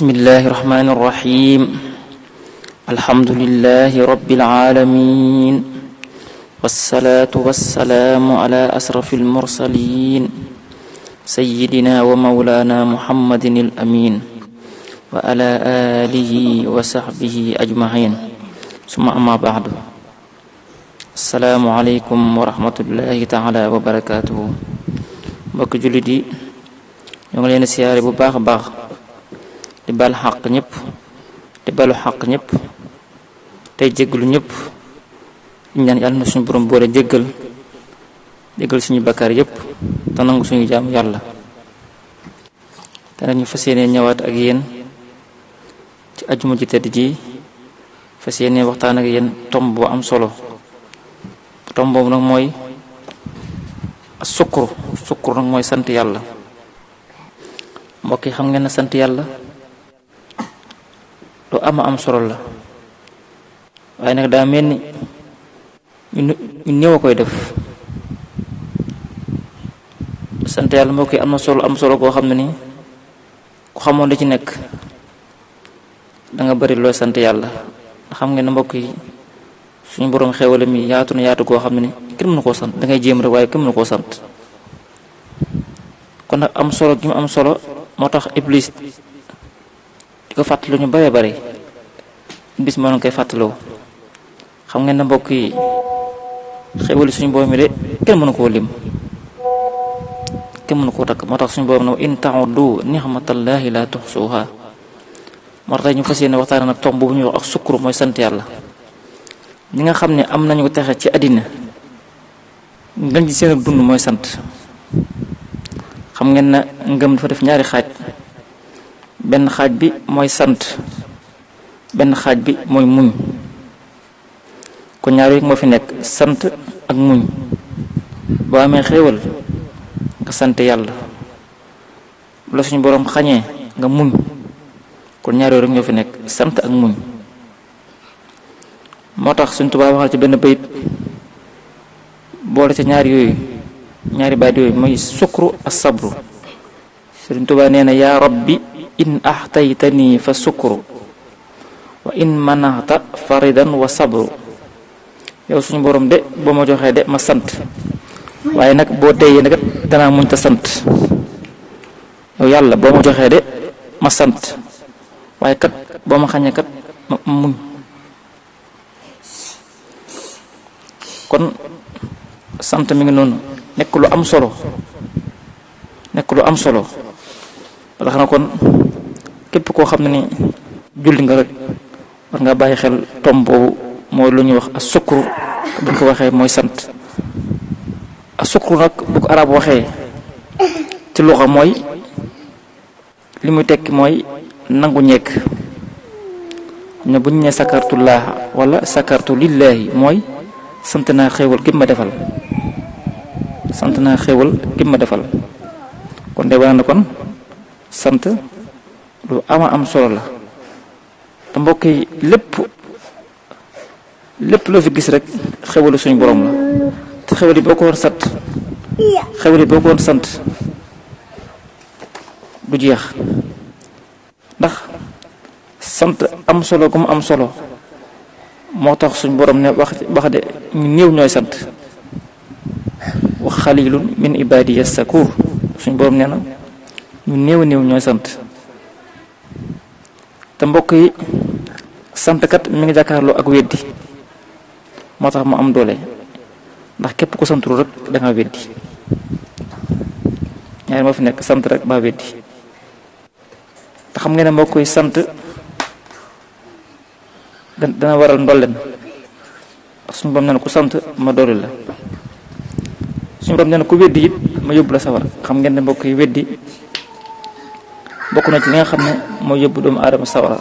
bismillahi rahmani rahim alhamdulillahi rabbil alamin wassalatu wassalamu ala asrafil mursalin sayyidina wa mawlana muhammadin al amin wa ala alihi wa sahbihi ajma'in summa amma ba'du. Assalaamu alaykum wa rahmatullahi ta'ala wa barakatuhu. Mbokk jullit yi ñoo ngi leen siyaare bu baax a baax di bal xaq ñëpp di balu xaq ñëpp tey jéggalu ñëpp di ñaan yàlla na suñu borom boole jéggal suñu bakkaar yëpp te nangu suñu jaamu yàlla. te nag ñu fas yéene ñëwaat ak yéen ci ajuma ji tedd ji fas yéene waxtaan ak yéen tomb bu am solo. tomb boobu nag mooy sukkur nag mooy sant yàlla. mbokk yi xam ngeen ne sant yàlla lu am solo la, waaye nag daa mel ni ñu néew a koy def. sant yàlla mbokk yi am solo koo xam ne ni ku xamoon li ci nekk da nga bari looy sant yàlla. xam ngeen ne mbokk yi suñu borom xewale mi yaatu na yaatu koo xam ne ni kenn mënu koo sant, da ngay jéem rek waaye kenn mënu koo sant. kon nag am solo gi mu am solo moo tax iblis di ko fàttaloo ñu bare bare bis moo koy fàttaloo. xam ngeen ne mbokk yi xewali suñu borom mi de kenn mënu koo lim, kenn mënu koo takk. moo tax suñu borom ne in ta'uddu ni'matallahi la tuhsuha. moo tax ñu fas yéene waxtaan nag tomb bu ñuy wax ak sukkur mooy sant yàlla. ñi nga xam ne am nañu ko texe ci àddina ngën ci seen dund mooy sant. xam ngeen na ngëm dafa def ñaari xaaj, benn xaaj bi mooy sant, benn xaaj bi mooy muñ. kon ñaar yi moo fi nekk, sant ak muñ. boo amee xéewal nga sant yàlla, bu la suñu boroom xañee nga muñ. kon ñaar yooyu rek ñoo fi nekk, sant ak muñ. moo tax suñ Tuubaa waxal ci benn bayit boole ca ñaari baat yooyu mooy sukru as sabru. Sëriñ Tuubaa nee na yaa rabbi in axtaytani fa sukru wa in manata faridan wa sabru. yow suñu borom de boo ma joxee de ma sant, waaye nag boo téyee nag danaa muñ ta sant. yow yàlla boo ma joxee de ma sant, waaye kat boo ma xañee kat ma muñ. kon sant mi ngi noonu nekk lu am solo ba tax na kon képp koo xam ne ni julli nga rek war nga bàyyi xel tomb boobu mooy lu ñuy wax as sukru. buñ ko waxee mooy sant. as sukru nag bu ko arab waxee ci loxo mooy li muy tekki mooy nangu ñekk. ne buñ ne sakartullah wala sakartu lillahi mooy sant naa xéewal gi ma defal. kon de wane na kon sant lu am solo la. te mbokk yi lépp loo fi gis rek xéwalu suñu borom la. te xéwal yi boo ko woon sant du jeex. ndax sant am solo gu mu am solo moo tax suñu borom ne wax de ñu néew ñooy sant. wa xalilun min ibadiya sakur. suñ borom nee na ñu néew ñooy sant. te mbokk yi santkat mi ngi jàkkaarloo ak weddi, moo tax mu am doole. ndax képp ku santul rek da nga weddi. ñaari moo fi nekk, sant rek ba weddi. te xam ngeen ne mbokk yi sant dana waral ndolleen. suñ borom nee na ku sant ma doole la. suñu borom nee na ku weddi it ma yóbbu la sawar. xam ngeen ne mbokk yi weddi bokk na ci li nga xam ne mooy yóbbu doomu aadama sawara.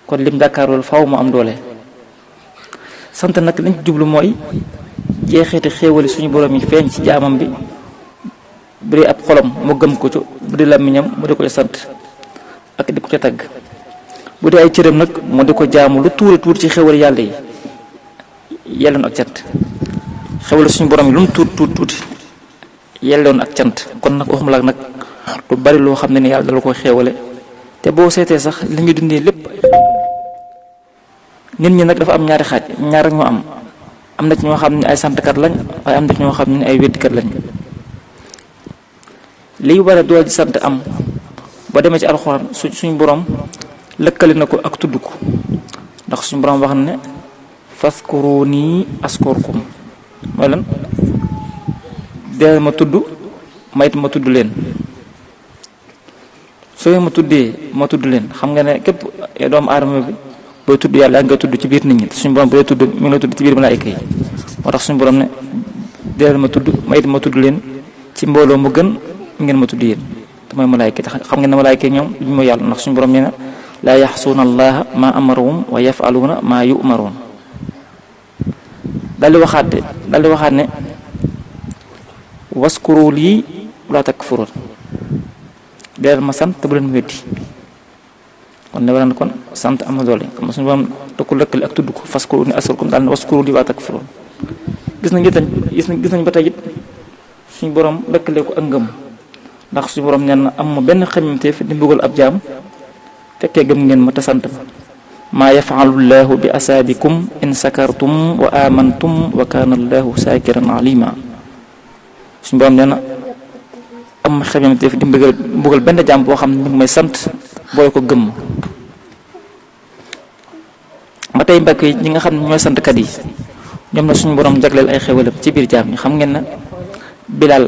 kon lim jàkkaarlool faaw mu am doole. sant nag liñ ci jublu mooy jeexeeti xéewali suñu borom yi feeñ ci jaamam bi. bu dee ab xolam mu gëm ko ci, bu dee làmmiñam mu di ko sant ak di ko ca tagg. bu dee ay cëram nag mu di ko jaamu lu tuuri ci xéewal yàlla yi yelloon ak cant. xéwal suñu borom yi lu mu tuuti yelloon ak cant. kon nag waxuma la nag lu bari loo xam ne ni yàlla dala ko xéewale te boo seetee sax li ñu dundee lépp nit ñi nag dafa am ñaari xaaj ñaar rek ñoo am na ci ñoo xam ne ay santkat lañ waaye am na ci ñoo xam ne ay weddikat lañ liy war a doo ji sant am boo demee ci alxuraan suñu borom lëkkale na ko ak tudd ko ndax suñu borom wax na ne fazkuruni askurkum mooy lan dee ma tudd mayit ma tudd leen soo ma tuddee ma tudd leen xam nga ne képp doomu aadama bi booy tudd yàlla nga tudd ci biir nit ñi suñu borom bu dee tudd mi ngi la tudd ci biir malaayika yi moo tax suñu borom ne dee ma tudd mayit ma tudd leen ci mbooloo mu gën ngeen ma tudd yéen te mooy malaayika yi xam ngeen ne malaayika yi ñoom duñ mooy yàlla ndax suñu borom nee na laa yaxsuuna allaha ma amarahum wa yafaluuna ma yumaruun daal di waxaat ne waskuru lii wala takfuruun deel ma sant te bu leen mu weddi kon ne waran kon sant am na doole comme suñu borom da ko lëkkale ak tudd ko faskuru ni askurkum daal ne waskuru lii wala takfuruun gis nañ ba tey it suñu borom lëkkale ko ak ngëm ndax suñu borom nee na am ma benn xemmeemteef di mbugal ab jaam fekkee gëm ngeen ma te sant ma maa yafalu llahu bi asaabikum in sakartum wa amantum wa kaana allahu saakiran alima suñu borom nee na am xemmeemteef di mbugal benn jaam boo xam ne mi ngi may sant boole ko gëm ba tey mbokk yi ñi nga xam ne ñooy santkat yi ñoom na suñu borom jagleel ay xewalam ci biir jaam ñi xam ngeen na Bilal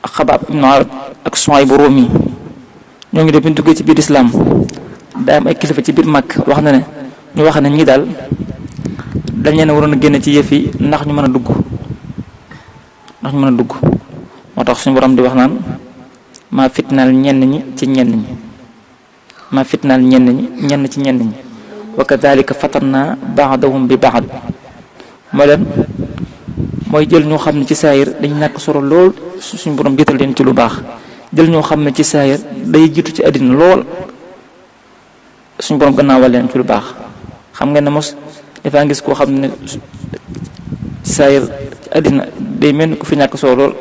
ak Xabaab ibnu Arad ak Suhayb bu Rumi ñoo ngi def bi ñu duggee ci biir islam daa am ay kilifa ci biir Màkk wax na ne ñu wax ne ñi daal dañ leen waroon a génne ci yëf yi ndax ñu mën a dugg moo tax suñu borom di wax naan maa fitnaal ñenn ñi ci ñenn ñi maa fitnaal ñenn ci ñenn ñi wa kadhalika fatanna ba'dahum bi ba'd mooy leen mooy jël ñoo xam ne ci saayir dañ ñàkk solo lool suñu borom jiital leen ci lu baax jël ñoo xam ne ci saayir day jiitu ci àddina lool suñu borom gannaawal leen ci lu baax xam ngeen ne mos dafaa gis koo xam ne ci saayir ci àddina day mel ni ku fi ñàkk solo lool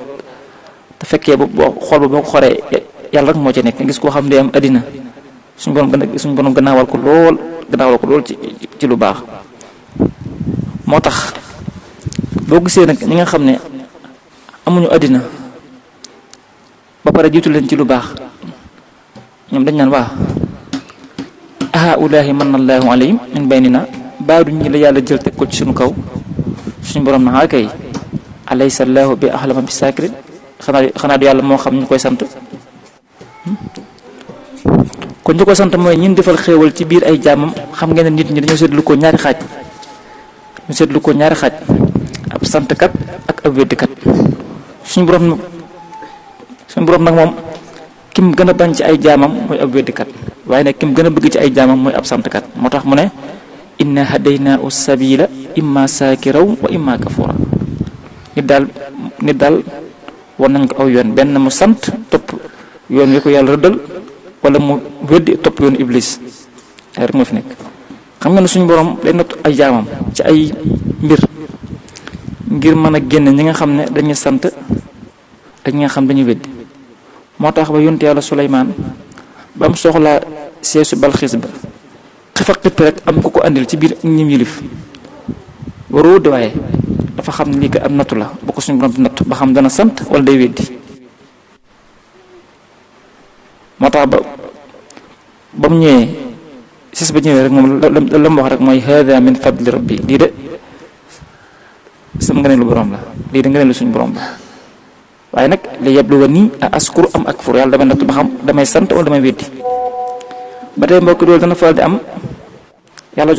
te fekkee boo xool ba boo ko xoree yàlla rek moo ci nekk gis koo xam ne day am àddina suñu borom gannaawal ko lool ci lu baax moo tax boo gisee nag ñi nga xam ne amuñu àddina ba pare jiitu leen ci lu baax ñoom dañ naan waa haulaahi manna allahu alayhim min baynina baadu ñi la yàlla jël teg ko ci suñu kaw suñu borom na kay alaysa allahu bi ahlama bi saakirin xanaa du yàlla moo xam ñu koy sant kon ñu koy sant mooy ñin defal xéewal ci biir ay jaamam xam ngeen ne nit ñi dañoo seetlu ko ñaari xaaj ab santkat ak ab weddikat suñu borom nag moom kim gën a bañ ci ay jaamam mooy ab weddikat waaye nag kim gën a bëgg ci ay jaamam mooy ab santkat moo tax mu ne inna hadaynaa sabila imma saakiraw wa imma kafura nit daal war nañ ko aw yoon benn mu sant topp yoon wi ko yàlla rëddal wala mu weddi topp yoon iblis ay rek moo fi nekk xam nga ne suñu borom day natt ay jaamam ci ay mbir ngir mën a génn ñi nga xam ne dañuy sant ak ñi nga xam dañuy weddi moo tax ba yonte yàlla Suleymaan ba mu soxlaa seesu Balxiis ba xifa xippi rek am ku ko andil ci biir ñim yilif waroo de waaye dafa xam ne lii ko am nattu la bu ko suñu borom di natt ba xam dana sant wala day weddi moo tax ba mu ñëwee sees ba ñëwee rek moom la mu wax rek mooy hada min fadli rabbi lii de sama ngëneelu borom la lii de ngëneelu suñu borom la waaye nag li yabluwa nii a askuru am akfur yàlla damay natt ba xam damay sant wala damay weddi ba tey mbokk loolu dana faral di am yàlla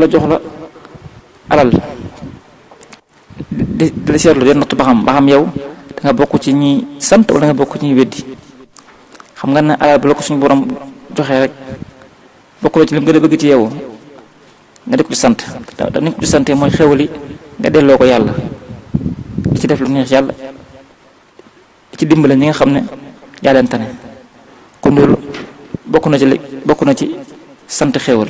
jox la alal di la seetlu de natt ba xam yow da nga bokk ci ñi sant wala nga bokk ci ñi weddi xam nga ne alal ba la ko suñu borom joxee rek bokk la ci lim gën a bëgg ci yow nga di ko ci sant da ni ko ci sante mooy xewali nga delloo ko yàlla di ci def lu neex yàlla di ci dimbale ñi nga xam ne yaa leen tane kon loolu bokk na ci sant xewal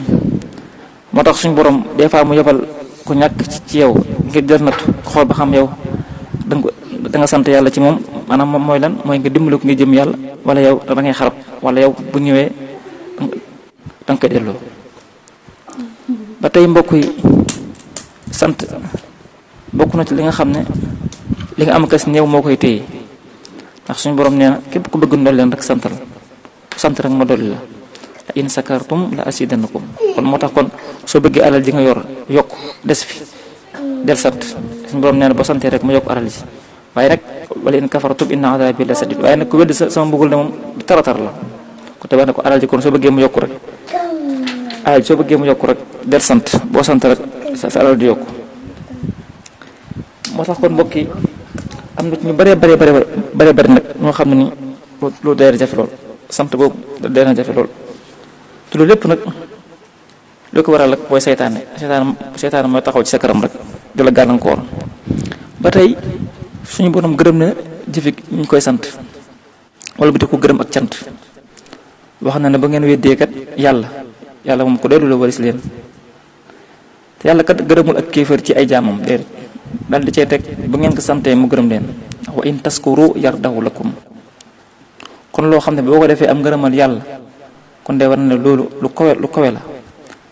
moo tax suñu borom des fois mu yebal ku ñàkk ci yow ngir jël nat xool ba xam yow da nga sant yàlla ci moom maanaam moom mooy lan mooy nga dimbali ko nga jëm yàlla wala yow da ngay xarab wala yow bu ñëwee da nga koy delloo. ba tey mbokk yi sant bokk na ci li nga xam ne li nga am kas néew moo koy téye ndax suñu borom nee na képp ku bëgg ndol leen rek santal sant rek ma dolli la in sakartum la asidanakum kon moo tax kon soo bëggee alal ji nga yor yokk des fi del sant suñu borom nee na boo santee rek mu yokk alal ji waaye nag wala in kafartum inna adabi la sadid waaye nag ku wedd sama mbugul ne moom taratar la ko te wax ne ko alal ji kon soo bëggee mu yokk rek alal ji soo bëggee mu yokk rek del sant boo sant rek sa alal di yokk. moo tax kon mbokk yi am na ci ñu bëree bëri nag ñoo xam ne ni loolu day jafe lool sant boobu day na jafe lool te loolu lépp nag li ko waral rek mooy seytaane mooy taxaw ci sa kanam rek di la gàllankoor. ba tey suñu borom gërëm na jëfi ñu koy sant wala bu di ko gërëm ak cant wax na ne ba ngeen weddee kat yàlla moom ko doylu la waris leen te yàlla kat gërëmul ak kéefër ci ay jaamam déedéet daal di cee teg bu ngeen ko santee mu gërëm leen wa in taskuru yardahu lakum kon loo xam ne boo ko defee am ngërëmal yàlla kon de war na ne loolu lu kawe la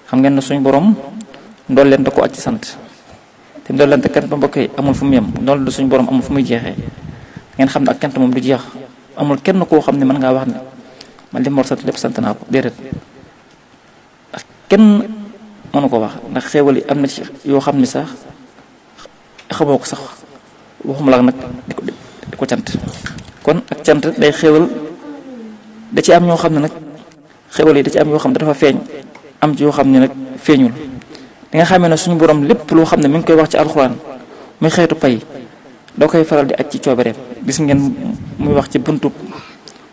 xam ngeen ne suñu borom ndool leen da ko aj ci sant te ndool leen te kat ba mbokk yi amul fu mu yem ndool du suñu borom amul fu muy jeexee ngeen xam ne ak cant moom du jeex amul kenn koo xam ne mën ngaa wax ne man li ma war sant lépp sant naa ko déedéet ndax kenn mënu ko wax ndax xéewal yi am na ci yoo xam ne sax xamoo ko sax waxuma la nag di ko cant kon ak cant day xéewal da ci am ñoo xam ne nag xéewal yi da ci am yoo xam ne dafa feeñ am ci yoo xam ne nag feeñul di nga xamee ne suñu borom lépp loo xam ne mi ngi koy wax ci alxuraan muy xeetu pay doo koy faral di aj ci coobareem gis ngeen muy wax ci buntu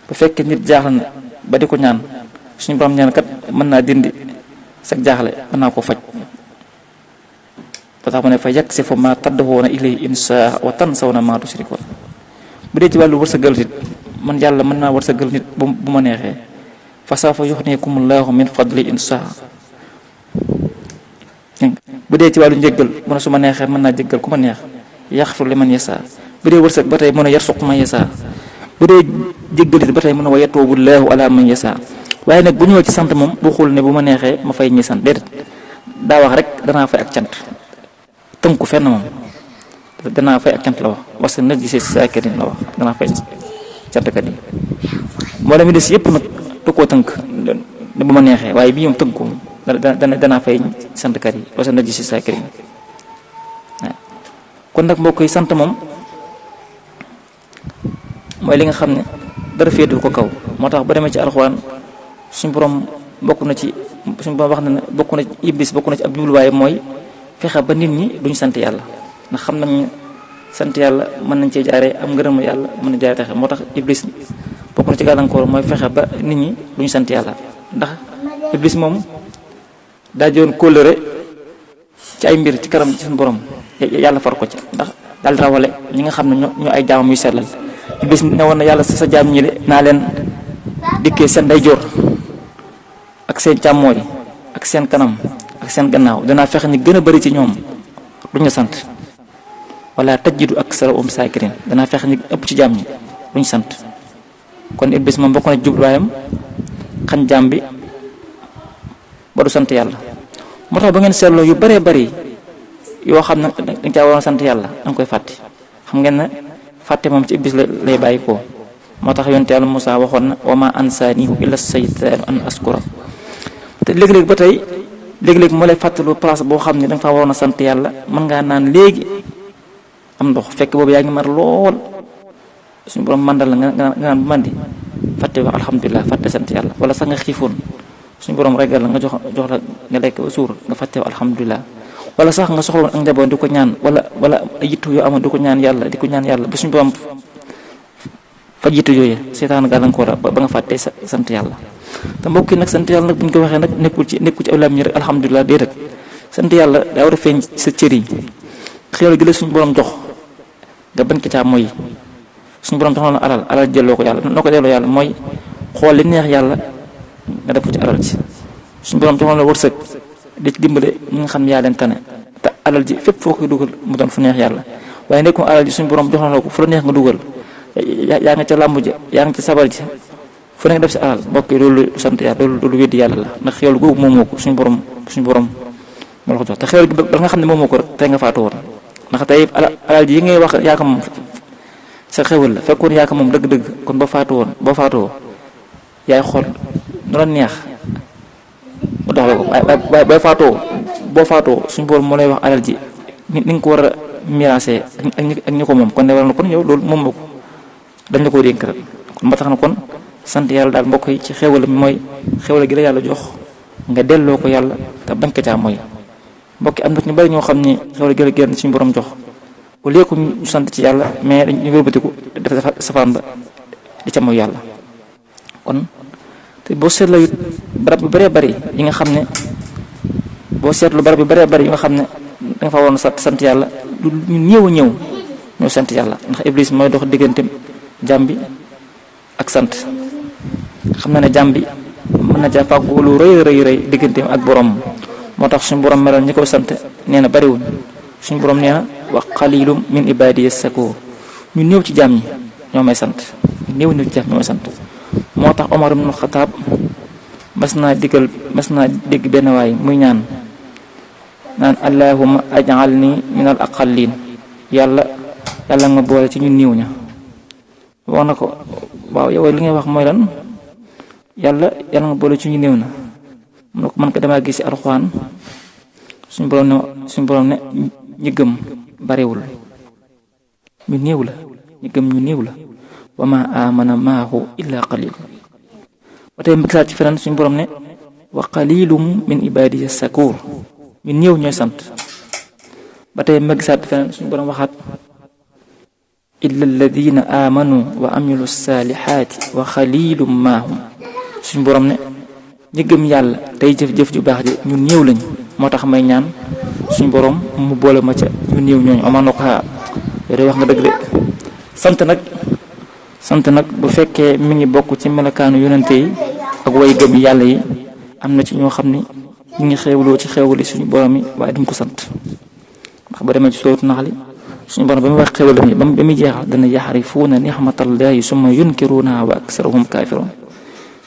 bu fekkee nit jaaxle na ba di ko ñaan suñu borom ñaan kat mën naa dindi sag jaaxle mën naa koo faj ba tax mu ne fa yaksifu ma tad'uuna ilayhi inshaa wa tansawna ma tushrikuun bu dee ci wàllu wërsëgal nit man yàlla mën naa wërsëgal nit bu ma neexee fa sawfa yuxniikumullaahu min fadli inshaa bu dee ci wàllu njéggal mu ne su ma neexee mën naa jéggal ku ma neex yaxfir liman yasaa bu dee wërsëg ba tey mën a yarsuq man yasaa bu dee jéggal nit ba tey mën a wa yatuubu llaahu alaa man yasaa waaye nag bu ñëwee ci sant moom waxul ne bu ma neexee ma fay ñi sant déedéet daa wax rek danaa fay ak cant tënku fenn moom danaa fay ak cant la wax parce que nag gisee saakirin la wax danaa fay cantkat yi moo la mi des yëpp nag du koo tënk ne bu ma neexee waaye bii moom tënku danaa fay santkat yi parce que nag gisee saakirin waaw kon nag mbokk yi sant moom mooy li nga xam ne dara féetu ko kaw moo tax ba demee ci alxuraan suñu borom bokk na ci suñu borom wax na ne bokk na ci iblis bokk na ci ab jubluwaay mooy fexe ba nit ñi duñ sant yàlla ndax xam nañ sant yàlla mën nañ cee jaaree am ngërëm yàlla mën na jaaree texe moo tax iblis bokk na ci gàllankoor mooy fexe ba nit ñi duñ sant yàlla ndax iblis moom daa joon kóllëre ci ay mbir ci kanam ci suñu borom yàlla far ko ci ndax daal rawale ñi nga xam ne ñoo ay jaamam yu sellal iblis ne woon na yàlla sa jaam ñi de naa leen dikkee seen ndeyjoor ak seen càmmooy ak seen kanam ak seen gannaaw danaa fexe ni gën a bari ci ñoom duñu sant wala tajidu aksarahum saakirin danaa fexe ni ëpp ci jaam ñi duñu sant kon iblis moom bokk na jubluwaayam xañ jaam bi ba du sant yàlla moo tax ba ngeen seetloo yu bëree bëri yoo xam ne danga caa waroon sant yàlla danga koy fàtte xam ngeen ne fàtte moom ci iblis lay bàyyi ko moo tax yonent yàlla Musaa waxoon na wa ma ansaanihu illa saytaanu an askura te léeg-léeg ba tey léeg-léeg moo lay fàttalu place boo xam ne danga faa waroon a sant yàlla mën ngaa naan léegi am ndox fekk boobu yaa ngi mar lool suñu borom mandal la nga naan bu mandi fàtte wax alhamdulilah fàtte sant yàlla wala sax nga xiifoon suñu borom regal la nga jox la nga lekk ba suur nga fàtte wax alhamdulilah wala sax nga soxla woon ak njaboot di ko ñaan wala ay yittu yoo amoon di ko ñaan yàlla ba suñu borom fa jiitu yooyu seetaan gàllankoor ba nga fàttee sant yàlla te mbokk yi nag sant yàlla nag bu ñu ko waxee nag nekkul ci aw lam ñi rek alhamdulilah déedéet sant yàlla daa war a feeñ sa cër yi xéewal gi la suñu borom jox nga bañ ko caa mooy suñu borom jox na alal jëloo ko yàlla noo ko delloo yàlla mooy xool li neex yàlla nga def ko ci alal ji suñu borom jox na la wërsëg di ci dimbale ñi nga xam ne yaa leen tane te alal ji fépp foo koy dugal mu doon fu neex yàlla waaye nekkum alal ji suñu borom jox na la ko fu la neex nga dugal yaa nga ca làmb ja yaa nga ca sabar ja fu nekk def si alal mbokk yi loolu sant yàlla loolu weddi yàlla la ndax xéwal googu moomoo ko suñu borom moo la ko jox te xéwal gi ba nga xam ne moomoo ko rek tey nga faatu woon ndax tey alal ji yi ngay wax yaa ko moom sa xéwal la fekkoon yaa ko moom dëgg-dëgg kon boo faatoo yaay xool nu la neex mu dox la ko waaye boo faatoo suñu borom moo lay wax alal ji ni nga ko war a miraasee ak ñi ko moom kon ne war na kon yow loolu moom la ko dañ la ko dénk rek kon ba tax na kon sant yàlla daal mbokk yi ci xéwal mi mooy xéwal gi la yàlla jox nga delloo ko yàlla te bañ ko caa mooy mbokk yi am na ñu bari ñoo xam ni xéwal gi la génn suñu borom jox au lieu que ñu sant ci yàlla mais dañu wëlbatiku def safaan ba di ca mooy yàlla kon te boo seetloo it barab yu bëree bëri yi nga xam ne da nga fa waroon sant yàlla lu ñu ñëw ñoo sant yàlla ndax Iblis mooy dox diggante jàmm bi ak sant xam na ne jàmm bi mën na caa fàggu lu rëy digganteem ak borom moo tax suñu borom melal ñi koy sant nee na bariwuñ suñu borom nee na wa qalilum min ibadiya shakur ñu néew ci jàmm ñi ñoo may sant ñu néew ci jàmm ñoo may sant moo tax Omar ibn Khattab mas naa dégg benn waay muy ñaan allahumma aj'alni min al aqallin yàlla nga boole ci ñu néew ña wax na ko waaw yow li ngay wax mooy lan yàlla nga boole ci ñu néew na mun ko man ko damaa gis ci alxuraan suñu borom ne ñi gëm barewul ñu néew la wa ma amana maahu illa qalil ba tey ma gisaat ci feneen suñu borom ne wa qalilum min ibadiya shakur ñu néew ñooy sant ba tey ma gisaat feneen suñu borom waxaat illa alladina amanu wa amilu salihati wa xalilum maahum suñu borom ne ñi gëm yàlla tey jëf-jëf ju baax ji ñun néew lañ moo tax may ñaan suñu borom mu boole ma ca ñu néew ñooñu amaan na ko yow de wax nga dëgg de sant nag bu fekkee mi ngi bokk ci melokaanu yonente yi ak way gëm yàlla yi am na ci ñoo xam ni ñu ngi xéewloo ci xéewali suñu borom yi waaye duñ ko sant ndax ba demee ci sootu naxli suñu borom ba muy wax xéewal mi ba muy jeexal dana yaxrifuuna nixmatallahi summa yunkiruunaha wa aksaruhum kaafiruun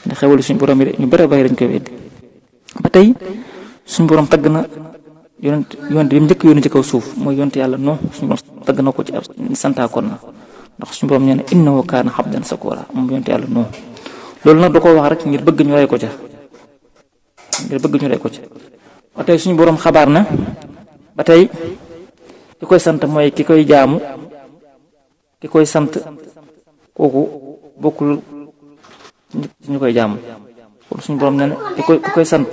ne xéewali suñu borom yi de ñu bëri bàyyi dañ koy weddi ba tey suñu borom tagg na yonent bi mu njëkk yónni ci kaw suuf mooy yonent yàlla non suñu borom tagg na ko ci ab santaakoon na ndax suñu borom nee na innahu kaana abdan shakura moom yonent yàlla non loolu nag da koo wax rek ngir bëgg ñu rey ko ca ba tey suñu borom xabaar na ba tey ki koy sant mooy ki koy jaamu ki koy sant kooku bokkul ci ñu koy jaamu kon suñu borom nee na ki koy sant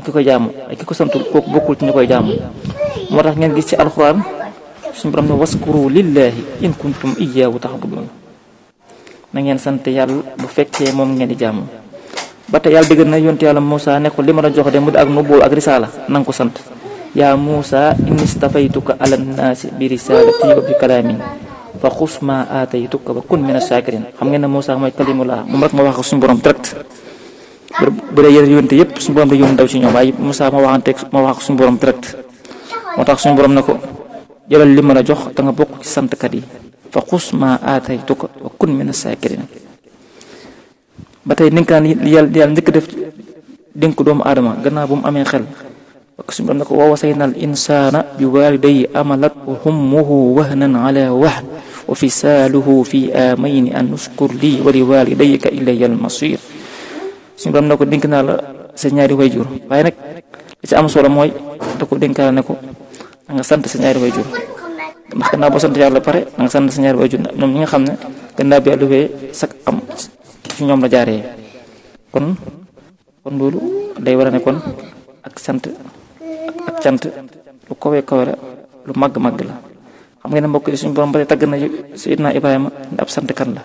ki koy jaamu ay ki ko sant kooku bokkul ci ñu koy jaamu moo tax ngeen gis ci alxuraan suñu borom ne waskuru lillahi in kuntum iyyahu ta'budun na ngeen sant yàlla bu fekkee moom ngeen di jaamu ba tey yàlla dëgg na yonte yàlla Muusa ne ko li ma la jox de mu di ak nubuwwa ak risaala na nga ko sant yaa Muusa inni stafaytuka ala nnaasi bi risalati wa bi kalaami fa xus ma aataytuka wa kun mina shakirin xam ngeen ne Muusa mooy kalimullah moom rek ma wax ak suñu borom direct bu dee yeneen yonte yëpp suñu borom da yónni ndaw ci ñoom waaye Muusa ma wax ak suñu borom direct moo tax suñu borom ne ko jëlal li ma la jox da nga bokk ci santkat yi fa xus ma aataytuka wa kun mina shakirin ba tey dénkaan yàlla njëkk def dénk doomu aadama gannaaw bu mu amee xel ak suñu borom ne ko wa wasaynal insaana bi waalidayhi amalat ummuhu wahnan ala wahn wa fisaaluhu fi amayni an ushkur lii wa li waalidayka ilayya al-masiir suñu borom ne ko dénk naa la sa ñaari wayjur waaye nag li ci am solo mooy da ko dénkaale ne ko da nga sant sa ñaari wayjur ndax gannaaw boo sant yàlla pare da nga sant sa ñaari wayjur ñoom ñi nga xam ne gannaaw bi yàlla wee sak am ci ñoom la jaaree kon loolu day war a ne kon ak cant lu kawe la lu màgg la xam ngeen ne mbokk yi suñu borom ba tagg na Seydina Ibrahima ne ab sant kan la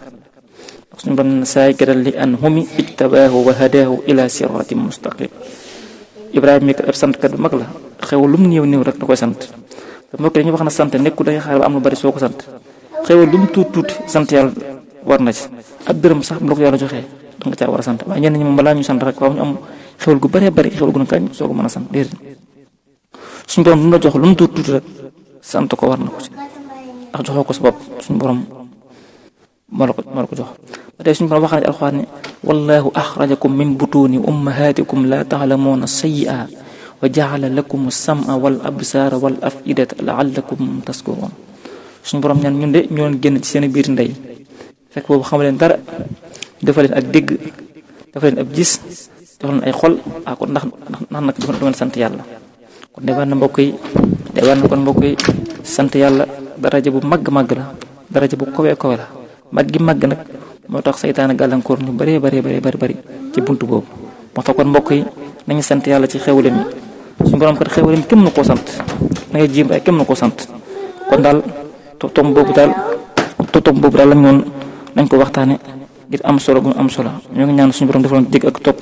ndax suñu borom saakiran li an'umihi ijtabaahu wa hadaahu ila siraatin mustaqim Ibrahima mi kat ab sant kat bu mag la xew lu mu néew rek da koy sant te mbokk yi dañuy wax na sant nekkul da ngay xaar ba am lu bari soo ko sant xew lu mu tuuti sant yàlla war na ci ab dërëm sax bu la ko yàlla joxee da nga caa war a sant waaye ñenn ñi moom balaa ñu sant rek waaw ñu am xewal gu bëree bëri xewal gu na kañ soo ko mën a sant déedéet suñu borom lu mu la jox lu mu tuuti rek sant ko war na ko ci ndax joxoo ko sa bopp suñu borom moo la ko jox. ba tey suñu borom wax na ci alxuraan ne wallahu axrajakum min butuni ummahatikum la taalamuuna sayyi'a wa jaala lakum as-sam'a wal absaara wal af'idata la'allakum tashkurun. suñu borom ñaan ñun de ñoo leen génn ci seen biir ndey fekk boobu xamu leen dara, dafa leen ak dégg, dafa leen ab gis, jox leen ay xol kon ndax nag du ngeen sant yàlla. kon de war na mbokk yi sant yàlla daraja bu màgg la, daraja bu kowe la. màgg gi màgg nag moo tax saytaane gàllankoor ñu bari ci buntu boobu. moo tax kon mbokk yi nañu sant yàlla ci xewlem yi. suñu borom kat xewlem kenn na koo sant, na ngay jéem ay kenn na koo sant. kon daal tom boobu daal lañ woon nañ ko waxtaane ngir am solo bu am solo. ñoo ngi ñaan suñu borom defal dégg ak topp,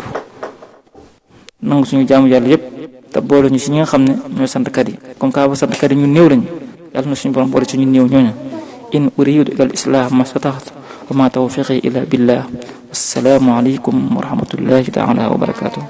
nangu suñu jaamu yàlla yépp te boole ñu si ñi nga xam ne ñooy santkat yi. comme que santkat yi ñu néew lañ, yàlla na suñu borom boole ci ñu néew ñooñu. in uridu ila al islah ma stataxtu wa ma tawfiqi illa billah. assalaamu alaykum wa rahmatullahi taala wa barakatuh.